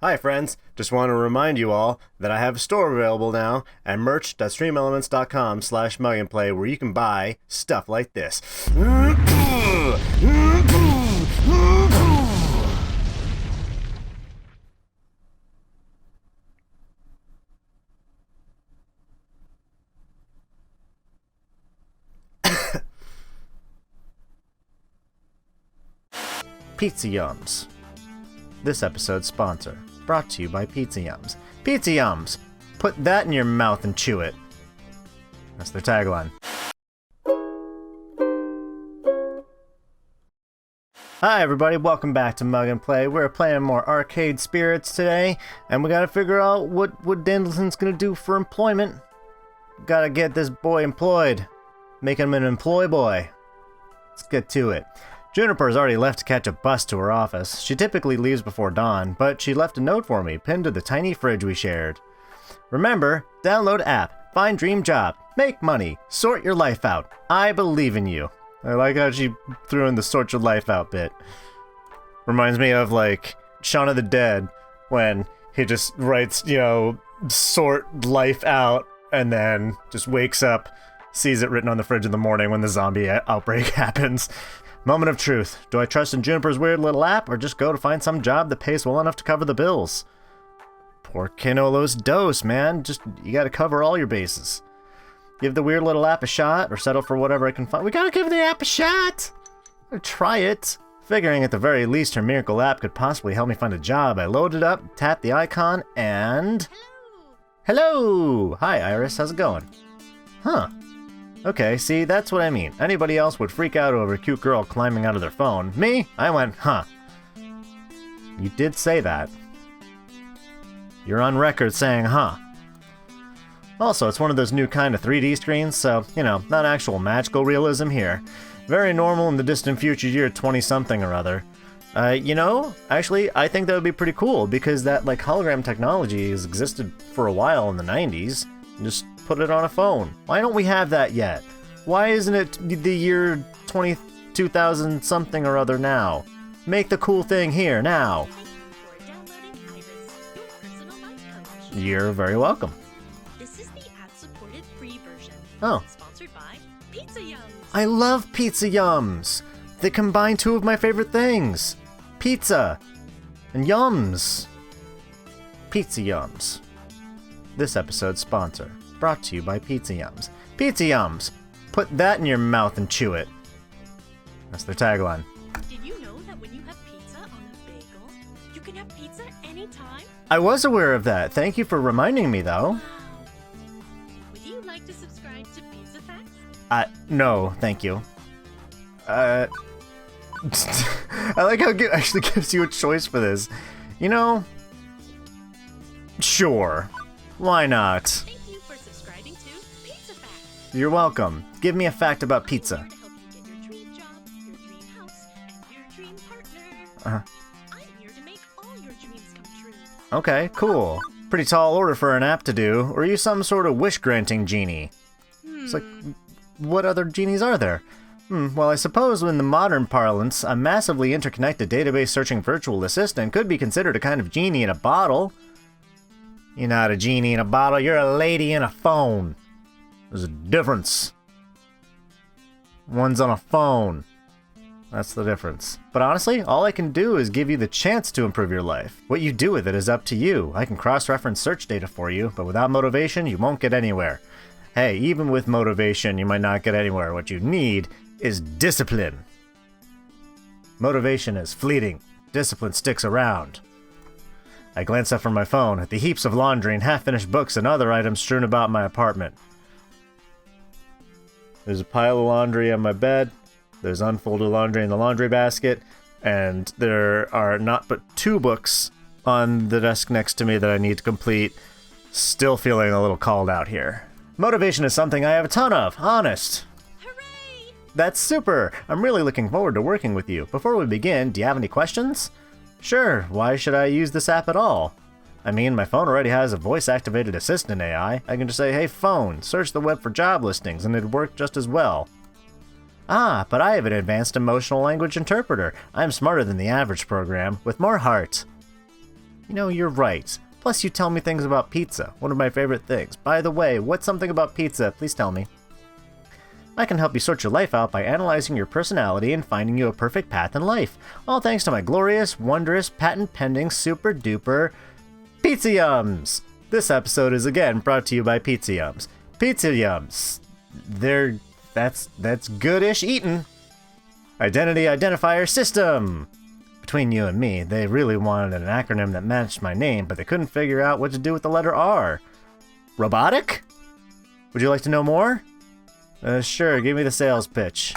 Hi friends, just want to remind you all that I have a store available now at merch.streamelements.com/mugandplay where you can buy stuff like this. Pizza Yums. This episode's sponsor, brought to you by Pizza Yums. Pizza Yums! Put that in your mouth and chew it. That's their tagline. Hi everybody, welcome back to Mug and Play. We're playing more Arcade Spirits today, and we gotta figure out what Dendleton's gonna do for employment. Gotta get this boy employed. Make him an employ boy. Let's get to it. Juniper's already left to catch a bus to her office. She typically leaves before dawn, but she left a note for me, pinned to the tiny fridge we shared. Remember, download app, find dream job, make money, sort your life out. I believe in you. I like how she threw in the sort your life out bit. Reminds me of, like, Shaun of the Dead, when he just writes, sort life out, and then just wakes up, sees it written on the fridge in the morning when the zombie outbreak happens. Moment of truth. Do I trust in Juniper's weird little app, or just go to find some job that pays well enough to cover the bills? Poor Kinolo's dose, man. You gotta cover all your bases. Give the weird little app a shot, or settle for whatever I can find. We gotta give the app a shot! Try it. Figuring at the very least her miracle app could possibly help me find a job, I loaded up, tapped the icon, and... Hello! Hi, Iris. How's it going? Huh. Okay, see, that's what I mean. Anybody else would freak out over a cute girl climbing out of their phone. Me? I went, huh. You did say that. You're on record saying, huh. Also, it's one of those new kind of 3D screens, so, not actual magical realism here. Very normal in the distant future year 20-something or other. Actually, I think that would be pretty cool, because that, hologram technology has existed for a while in the 90s. Just put it on a phone. Why don't we have that yet? Why isn't it the year 2000 something or other now? Make the cool thing here, now. You're very welcome. This is the ad-supported free version. Oh. Sponsored by Pizza Yums. I love Pizza Yums. They combine two of my favorite things. Pizza and Yums. Pizza Yums. This episode's sponsor, brought to you by Pizza Yums. Pizza Yums! Put that in your mouth and chew it. That's their tagline. Did you know that when you have pizza on a bagel, you can have pizza anytime? I was aware of that. Thank you for reminding me, though. Wow. Would you like to subscribe to Pizza Facts? No, thank you. I like how it actually gives you a choice for this. Sure. Why not? Thank you for subscribing to Pizza Facts. You're welcome. Give me a fact about pizza. I'm here to help you get your dream job, your dream house, and your dream partner. I'm here to make all your dreams come true. Okay, cool. Pretty tall order for an app to do. Or are you some sort of wish-granting genie? It's like, what other genies are there? Well, I suppose in the modern parlance, a massively interconnected database-searching virtual assistant could be considered a kind of genie in a bottle. You're not a genie in a bottle, you're a lady in a phone. There's a difference. One's on a phone. That's the difference. But honestly, all I can do is give you the chance to improve your life. What you do with it is up to you. I can cross-reference search data for you, but without motivation, you won't get anywhere. Hey, even with motivation, you might not get anywhere. What you need is discipline. Motivation is fleeting. Discipline sticks around. I glance up from my phone at the heaps of laundry and half-finished books and other items strewn about my apartment. There's a pile of laundry on my bed, there's unfolded laundry in the laundry basket, and there are not but 2 books on the desk next to me that I need to complete. Still feeling a little called out here. Motivation is something I have a ton of, honest. Hooray! That's super! I'm really looking forward to working with you. Before we begin, do you have any questions? Sure, why should I use this app at all? I mean, my phone already has a voice-activated assistant AI. I can just say, hey phone, search the web for job listings, and it'd work just as well. Ah, but I have an advanced emotional language interpreter. I'm smarter than the average program, with more heart. You know, you're right. Plus, you tell me things about pizza, one of my favorite things. By the way, what's something about pizza? Please tell me. I can help you sort your life out by analyzing your personality and finding you a perfect path in life. All thanks to my glorious, wondrous, patent-pending, super-duper Pizza Yums! This episode is again brought to you by Pizza Yums. Pizza Yums. That's goodish eatin'. Identity Identifier System! Between you and me, they really wanted an acronym that matched my name, but they couldn't figure out what to do with the letter R. Robotic? Would you like to know more? Sure, give me the sales pitch.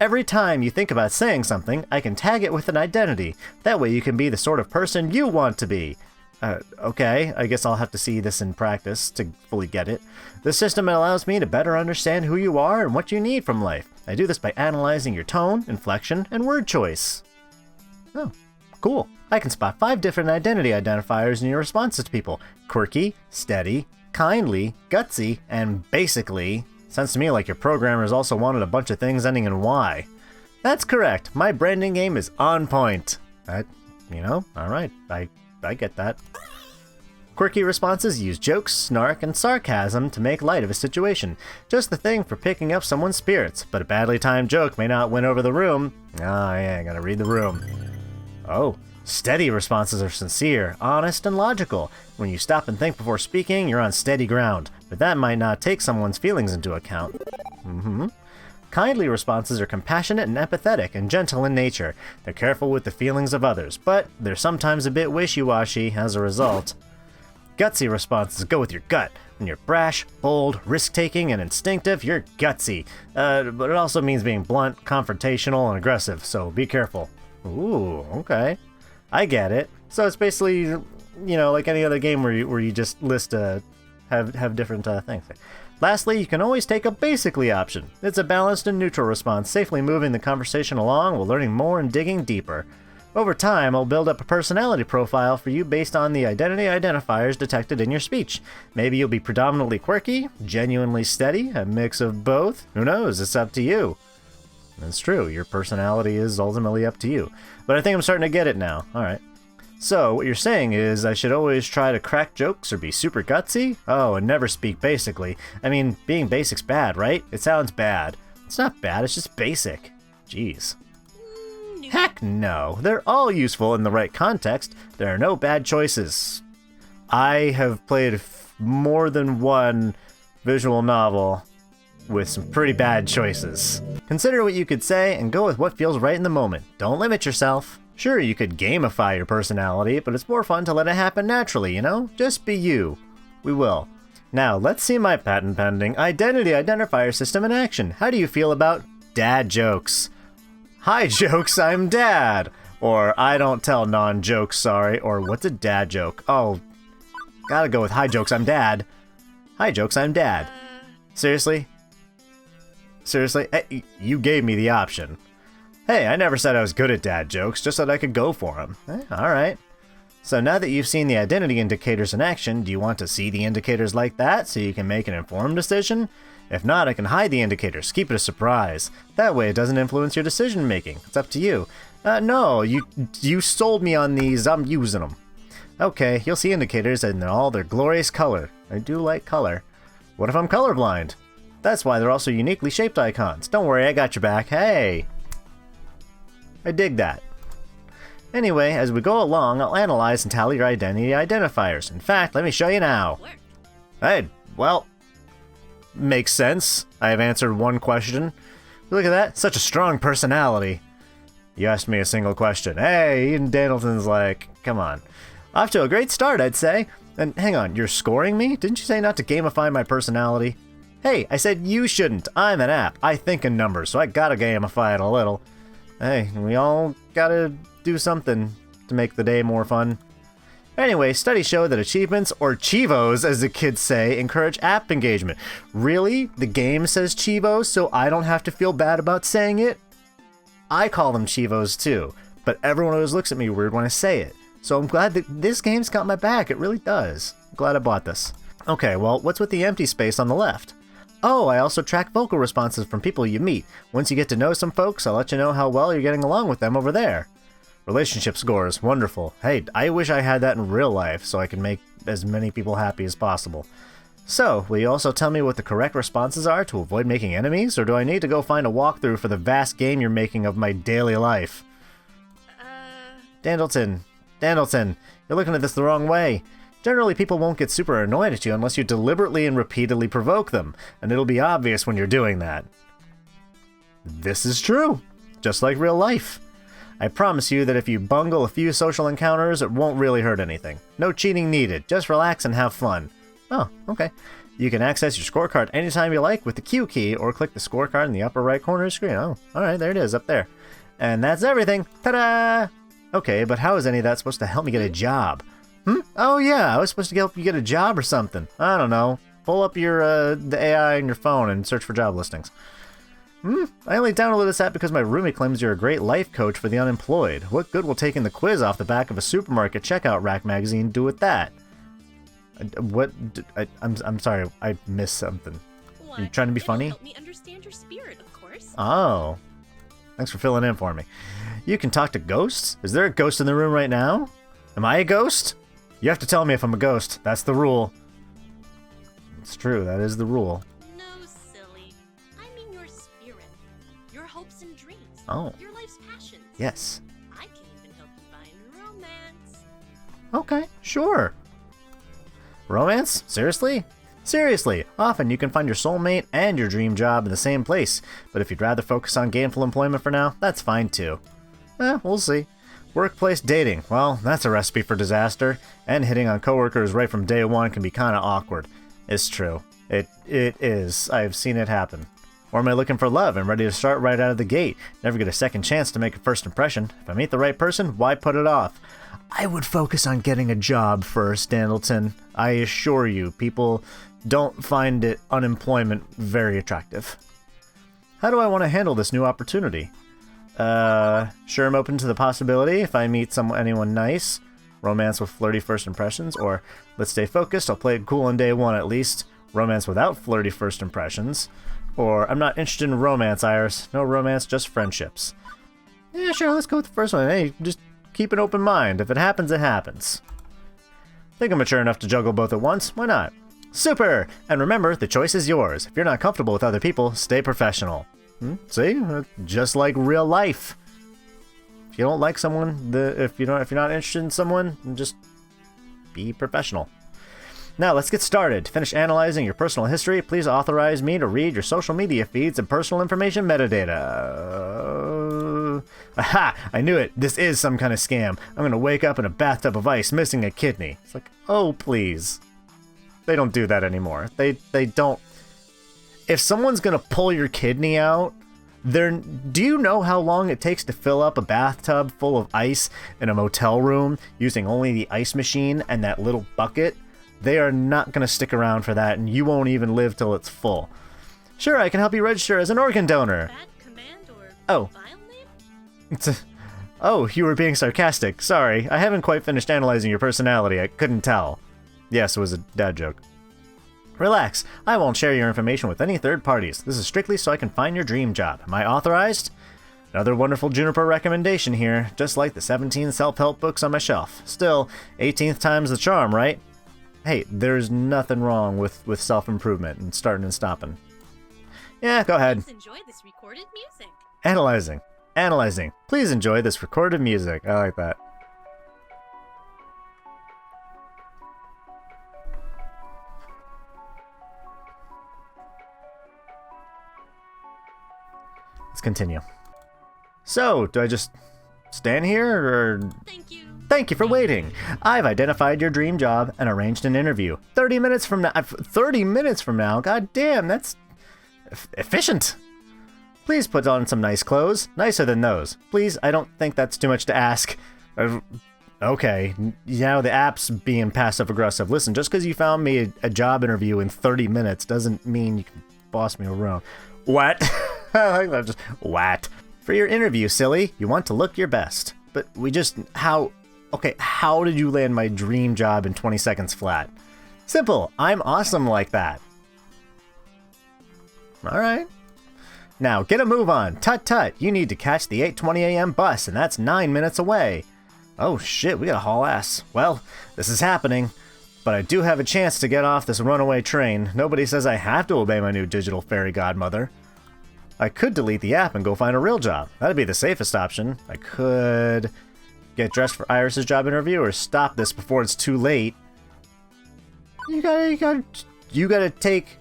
Every time you think about saying something, I can tag it with an identity. That way you can be the sort of person you want to be. Okay, I guess I'll have to see this in practice to fully get it. This system allows me to better understand who you are and what you need from life. I do this by analyzing your tone, inflection, and word choice. Oh, cool. I can spot 5 different identity identifiers in your responses to people. Quirky, steady, kindly, gutsy, and basically. Sounds to me like your programmers also wanted a bunch of things ending in Y. That's correct. My branding game is on point. Alright, I get that. Quirky responses use jokes, snark, and sarcasm to make light of a situation. Just the thing for picking up someone's spirits, but a badly timed joke may not win over the room. I gotta read the room. Oh, steady responses are sincere, honest, and logical. When you stop and think before speaking, you're on steady ground, but that might not take someone's feelings into account. Kindly responses are compassionate and empathetic and gentle in nature. They're careful with the feelings of others, but they're sometimes a bit wishy-washy as a result. Gutsy responses go with your gut. When you're brash, bold, risk-taking, and instinctive, you're gutsy. But it also means being blunt, confrontational, and aggressive, so be careful. Ooh, okay. I get it. So it's basically, like any other game where you just list have different things. Lastly, you can always take a basically option. It's a balanced and neutral response, safely moving the conversation along while learning more and digging deeper. Over time, I'll build up a personality profile for you based on the identity identifiers detected in your speech. Maybe you'll be predominantly quirky, genuinely steady, a mix of both. Who knows? It's up to you. That's true. Your personality is ultimately up to you. But I think I'm starting to get it now. Alright. So, what you're saying is I should always try to crack jokes or be super gutsy? Oh, and never speak basically. I mean, being basic's bad, right? It sounds bad. It's not bad, it's just basic. Jeez. No. Heck no. They're all useful in the right context. There are no bad choices. I have played more than one visual novel with some pretty bad choices. Consider what you could say and go with what feels right in the moment. Don't limit yourself. Sure, you could gamify your personality, but it's more fun to let it happen naturally, Just be you. We will. Now, let's see my patent-pending identity identifier system in action. How do you feel about dad jokes? Hi jokes, I'm dad! Or I don't tell non-jokes, sorry. Or what's a dad joke? Oh, gotta go with hi jokes, I'm dad. Hi jokes, I'm dad. Seriously? Seriously? Hey, you gave me the option. Hey, I never said I was good at dad jokes, just that I could go for them. Alright. So now that you've seen the identity indicators in action, do you want to see the indicators like that so you can make an informed decision? If not, I can hide the indicators, keep it a surprise. That way it doesn't influence your decision making. It's up to you. No, you sold me on these, I'm using them. Okay, you'll see indicators in all their glorious color. I do like color. What if I'm colorblind? That's why they're also uniquely shaped icons. Don't worry, I got your back. Hey! I dig that. Anyway, as we go along, I'll analyze and tally your identity identifiers. In fact, let me show you now. Hey, well, makes sense. I have answered one question. Look at that, such a strong personality. You asked me a single question. Hey, Eden Danielson's like, come on. Off to a great start, I'd say. And hang on, you're scoring me? Didn't you say not to gamify my personality? Hey, I said you shouldn't. I'm an app. I think in numbers, so I gotta gamify it a little. Hey, we all gotta do something to make the day more fun. Anyway, studies show that achievements, or Chivos as the kids say, encourage app engagement. Really? The game says Chivos, so I don't have to feel bad about saying it? I call them Chivos too, but everyone always looks at me weird when I say it. So I'm glad that this game's got my back, it really does. I'm glad I bought this. Okay, well, what's with the empty space on the left? Oh, I also track vocal responses from people you meet. Once you get to know some folks, I'll let you know how well you're getting along with them over there. Relationship scores, wonderful. Hey, I wish I had that in real life so I can make as many people happy as possible. So, will you also tell me what the correct responses are to avoid making enemies, or do I need to go find a walkthrough for the vast game you're making of my daily life? Dandleton, you're looking at this the wrong way. Generally, people won't get super annoyed at you unless you deliberately and repeatedly provoke them, and it'll be obvious when you're doing that. This is true, just like real life. I promise you that if you bungle a few social encounters, it won't really hurt anything. No cheating needed, just relax and have fun. Oh, okay. You can access your scorecard anytime you like with the Q key, or click the scorecard in the upper right corner of the screen. Oh, alright, there it is, up there. And that's everything! Ta-da! Okay, but how is any of that supposed to help me get a job? Oh yeah, I was supposed to help you get a job or something. I don't know. Pull up your, the AI on your phone and search for job listings. I only downloaded this app because my roommate claims you're a great life coach for the unemployed. What good will taking the quiz off the back of a supermarket checkout rack magazine do with that? I'm sorry, I missed something. What? You trying to be funny? Help me understand your spirit, of course. Oh. Thanks for filling in for me. You can talk to ghosts? Is there a ghost in the room right now? Am I a ghost? You have to tell me if I'm a ghost. That's the rule. It's true, that is the rule. No, silly. I mean your spirit. Your hopes and dreams. Oh. Your life's passions. Yes. I can even help you find romance. Okay, sure. Romance? Seriously? Seriously, often you can find your soulmate and your dream job in the same place, but if you'd rather focus on gainful employment for now, that's fine too. We'll see. Workplace dating, well, that's a recipe for disaster, and hitting on coworkers right from day one can be kinda awkward. It's true. It is. I've seen it happen. Or am I looking for love and ready to start right out of the gate? Never get a second chance to make a first impression. If I meet the right person, why put it off? I would focus on getting a job first, Dandleton. I assure you, people don't find unemployment very attractive. How do I want to handle this new opportunity? Sure, I'm open to the possibility if I meet anyone nice. Romance with flirty first impressions, or let's stay focused, I'll play it cool on day one at least. Romance without flirty first impressions. Or, I'm not interested in romance, Iris. No romance, just friendships. Yeah, sure, let's go with the first one. Hey, just keep an open mind. If it happens, it happens. Think I'm mature enough to juggle both at once? Why not? Super! And remember, the choice is yours. If you're not comfortable with other people, stay professional. See? Just like real life. If you don't like someone, if you're not interested in someone, just be professional. Now let's get started. To finish analyzing your personal history, please authorize me to read your social media feeds and personal information metadata. Aha! I knew it. This is some kind of scam. I'm gonna wake up in a bathtub of ice missing a kidney. It's like, oh please. They don't do that anymore. They don't. If someone's gonna pull your kidney out, do you know how long it takes to fill up a bathtub full of ice in a motel room using only the ice machine and that little bucket? They are not going to stick around for that, and you won't even live till it's full. Sure, I can help you register as an organ donor. Bad command or Oh. file name? Oh, you were being sarcastic. Sorry, I haven't quite finished analyzing your personality. I couldn't tell. Yes, it was a dad joke. Relax, I won't share your information with any third parties. This is strictly so I can find your dream job. Am I authorized? Another wonderful Juniper recommendation here, just like the 17 self-help books on my shelf. Still, 18th time's the charm, right? Hey, there's nothing wrong with self-improvement and starting and stopping. Yeah, go ahead. Please enjoy this recorded music. Analyzing. Please enjoy this recorded music. I like that. Let's continue. So, do I just stand here, or... Thank you. Thank you for waiting. I've identified your dream job and arranged an interview. 30 minutes from now. 30 minutes from now? God damn, that's efficient. Please put on some nice clothes. Nicer than those. Please, I don't think that's too much to ask. Okay, now the app's being passive-aggressive. Listen, just because you found me a job interview in 30 minutes doesn't mean you can boss me around. What? I like that. Just, what? For your interview, silly, you want to look your best. But how did you land my dream job in 20 seconds flat? Simple, I'm awesome like that. Alright. Now, get a move on. Tut-tut, you need to catch the 8:20 a.m. bus, and that's 9 minutes away. Oh shit, we gotta haul ass. Well, this is happening. But I do have a chance to get off this runaway train. Nobody says I have to obey my new digital fairy godmother. I could delete the app and go find a real job. That'd be the safest option. I could get dressed for Iris's job interview or stop this before it's too late. You gotta take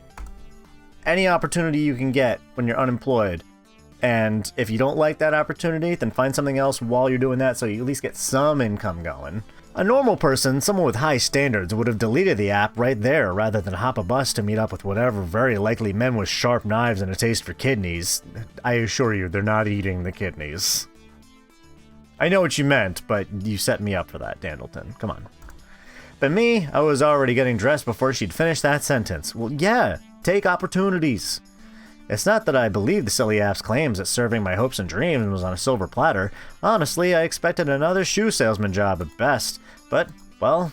any opportunity you can get when you're unemployed. And if you don't like that opportunity, then find something else while you're doing that so you at least get some income going. A normal person, someone with high standards, would have deleted the app right there rather than hop a bus to meet up with whatever very likely men with sharp knives and a taste for kidneys. I assure you, they're not eating the kidneys. I know what you meant, but you set me up for that, Dandleton. Come on. But me, I was already getting dressed before she'd finished that sentence. Well, yeah, take opportunities. It's not that I believe the silly app's claims that serving my hopes and dreams was on a silver platter. Honestly, I expected another shoe salesman job at best. But, well,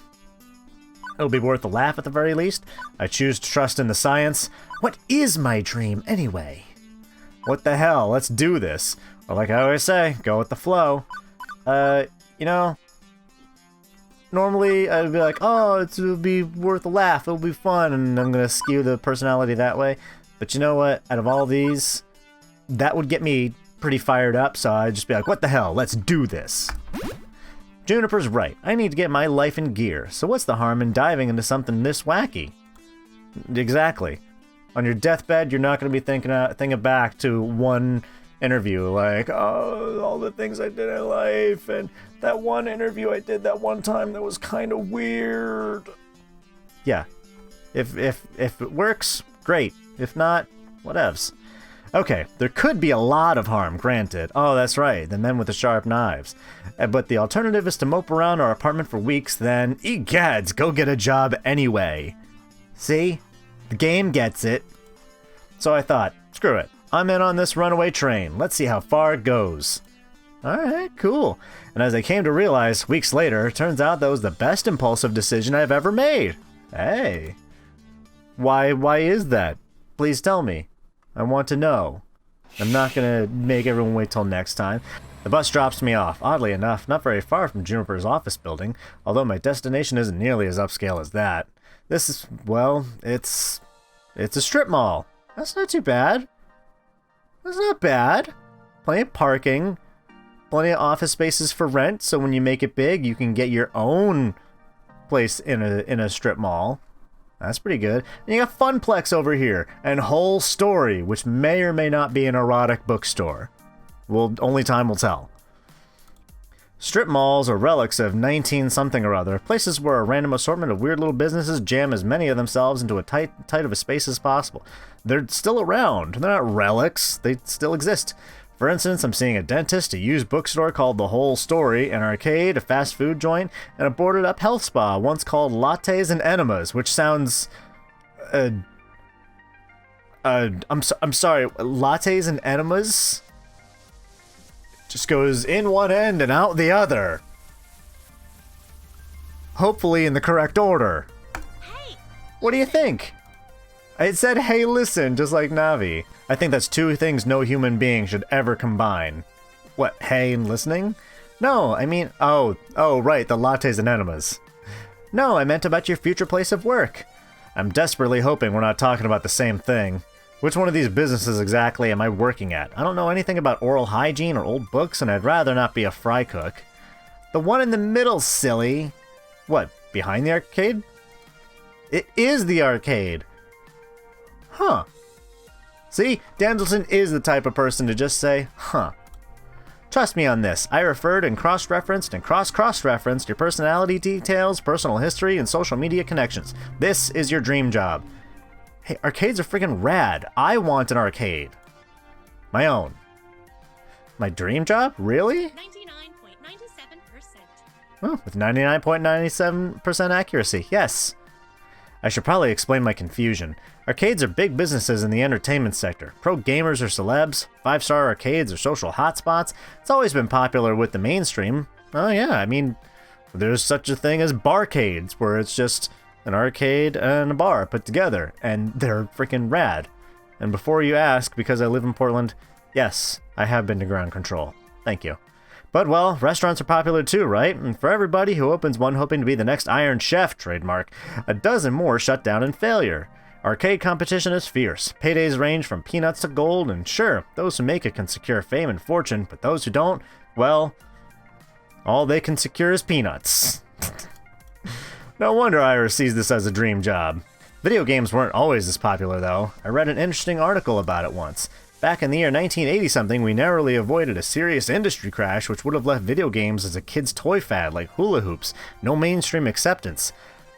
it'll be worth a laugh at the very least. I choose to trust in the science. What is my dream, anyway? What the hell? Let's do this. Or like I always say, go with the flow. You know, normally I'd be like, oh, it'll be worth a laugh, it'll be fun, and I'm gonna skew the personality that way. But you know what? Out of all these, that would get me pretty fired up, so I'd just be like, what the hell? Let's do this. Juniper's right. I need to get my life in gear, so what's the harm in diving into something this wacky? Exactly. On your deathbed, you're not going to be thinking back to one interview, like, oh, all the things I did in life, and that one interview I did that one time that was kind of weird. Yeah. If it works, great. If not, whatevs. Okay, there could be a lot of harm, granted. Oh, that's right, the men with the sharp knives. But the alternative is to mope around our apartment for weeks, then, egads, go get a job anyway. See? The game gets it. So I thought, screw it. I'm in on this runaway train. Let's see how far it goes. Alright, cool. And as I came to realize, weeks later, it turns out that was the best impulsive decision I've ever made. Hey. Why is that? Please tell me. I want to know. I'm not gonna make everyone wait till next time. The bus drops me off, oddly enough, not very far from Juniper's office building, although my destination isn't nearly as upscale as that. This is, well, it's a strip mall. That's not too bad. That's not bad. Plenty of parking, plenty of office spaces for rent, so when you make it big, you can get your own place in a strip mall. That's pretty good. And you got Funplex over here, and Whole Story, which may or may not be an erotic bookstore. Well, only time will tell. Strip malls are relics of 19-something or other, places where a random assortment of weird little businesses jam as many of themselves into a tight of a space as possible. They're still around. They're not relics. They still exist. For instance, I'm seeing a dentist, a used bookstore called The Whole Story, an arcade, a fast food joint, and a boarded-up health spa once called Lattes and Enemas, which sounds... I'm sorry, lattes and enemas? Just goes in one end and out the other. Hopefully in the correct order. Hey! What do you think? It said, hey, listen, just like Navi. I think that's two things no human being should ever combine. What, hey and listening? No, I mean, oh, right, the lattes and enemas. No, I meant about your future place of work. I'm desperately hoping we're not talking about the same thing. Which one of these businesses exactly am I working at? I don't know anything about oral hygiene or old books, and I'd rather not be a fry cook. The one in the middle, silly. What, behind the arcade? It is the arcade. Huh. See, Dandleton is the type of person to just say, huh. Trust me on this. I referred and cross-referenced and cross-referenced your personality details, personal history, and social media connections. This is your dream job. Hey, arcades are freaking rad. I want an arcade. My own. My dream job? Really? 99.97%. Well, with 99.97% accuracy, yes. I should probably explain my confusion. Arcades are big businesses in the entertainment sector. Pro gamers are celebs, 5-star arcades are social hotspots. It's always been popular with the mainstream. Oh yeah, I mean, there's such a thing as barcades, where it's just an arcade and a bar put together, and they're freaking rad. And before you ask, because I live in Portland, yes, I have been to Ground Control. Thank you. But, well, restaurants are popular too, right? And for everybody who opens one hoping to be the next Iron Chef, trademark, a dozen more shut down in failure. Arcade competition is fierce. Paydays range from peanuts to gold, and sure, those who make it can secure fame and fortune, but those who don't, well, all they can secure is peanuts. No wonder Ira sees this as a dream job. Video games weren't always this popular, though. I read an interesting article about it once. Back in the year 1980-something, we narrowly avoided a serious industry crash which would have left video games as a kid's toy fad like hula hoops, no mainstream acceptance.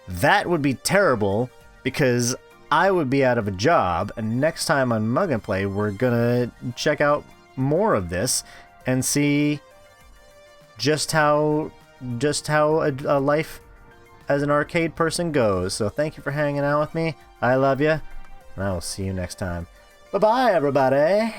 That would be terrible because I would be out of a job, and next time on Mug and Play, we're gonna check out more of this and see just how a life as an arcade person goes. So thank you for hanging out with me. I love you, and I will see you next time. Bye-bye, everybody!